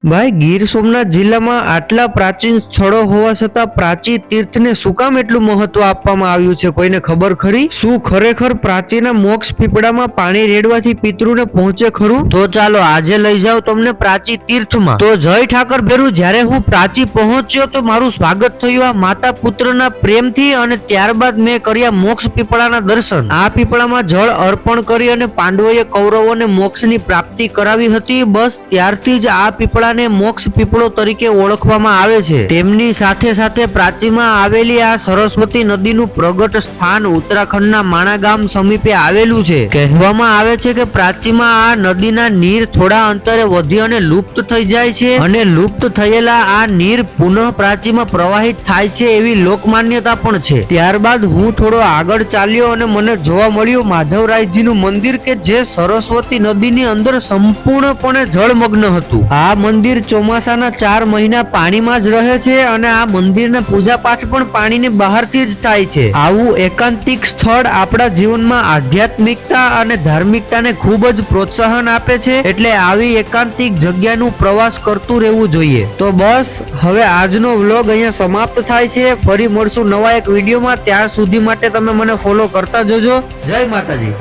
ભાઈ ગીર સોમનાથ જિલ્લામાં આટલા પ્રાચીન સ્થળો હોવા છતાં પ્રાચીન તીર્થને શું કામ એટલું મહત્વ આપવામાં આવ્યું છે? કોઈને ખબર ખરી? શું ખરેખર પ્રાચીના મોક્ષ પીપળામાં પાણી રેડવાથી પિતૃને પહોંચે ખરું? તો ચાલો આજે લઈ જાઓ તમને પ્રાચી તીર્થમાં. તો જય ઠાકર ભેરું, જ્યારે હું પ્રાચી પહોંચ્યો તો મારું સ્વાગત થયું આ માતા પુત્રના પ્રેમથી અને ત્યારબાદ મેં કર્યા મોક્ષ પીપળાના દર્શન. આ પીપળામાં જળ અર્પણ કરી અને પાંડવોએ કૌરવોને મોક્ષની પ્રાપ્તિ કરાવી હતી. બસ ત્યારથી જ આ પીપળા મોક્ષ પીપળો તરીકે ઓળખવામાં આવે છે. તેમની સાથે સાથે પ્રાચીમાં આવેલી આ સરસ્વતી નદીનું પ્રગટ સ્થાન ઉત્તરાખંડના માણા ગામ સમીપે આવેલું છે. કહેવામાં આવે છે કે પ્રાચીમાં આ નદીના નીર થોડા અંતરે વધી અને લુપ્ત થઈ જાય છે અને લુપ્ત થયેલા આ નીર પુનઃ પ્રાચીમાં પ્રવાહિત થાય છે એવી લોકમાન્યતા પણ છે. ત્યારબાદ હું થોડો આગળ ચાલ્યો અને મને જોવા મળ્યું માધવરાયજીનું મંદિર કે જે સરસ્વતી નદીની અંદર સંપૂર્ણપણે જળમગ્ન હતું. આ મંદિર ચોમાસાના 4 મહિના પાણીમાં જ રહે છે અને આ મંદિરના પૂજા પાઠ પણ પાણીની બહારથી જ થાય છે. આવું એકાંતિક સ્થળ આપણા જીવનમાં આધ્યાત્મિકતા અને ધાર્મિકતાને ખૂબ જ પ્રોત્સાહન આપે છે. એટલે આવી એકાંતિક જગ્યાનું પ્રવાસ કરતું રહેવું જોઈએ. તો બસ હવે આજનો વ્લોગ અહીંયા સમાપ્ત થાય છે. ફરી મળશું નવા એક વિડીયોમાં. ત્યાં સુધી માટે તમે મને ફોલો કરતા જજો. જય માતાજી.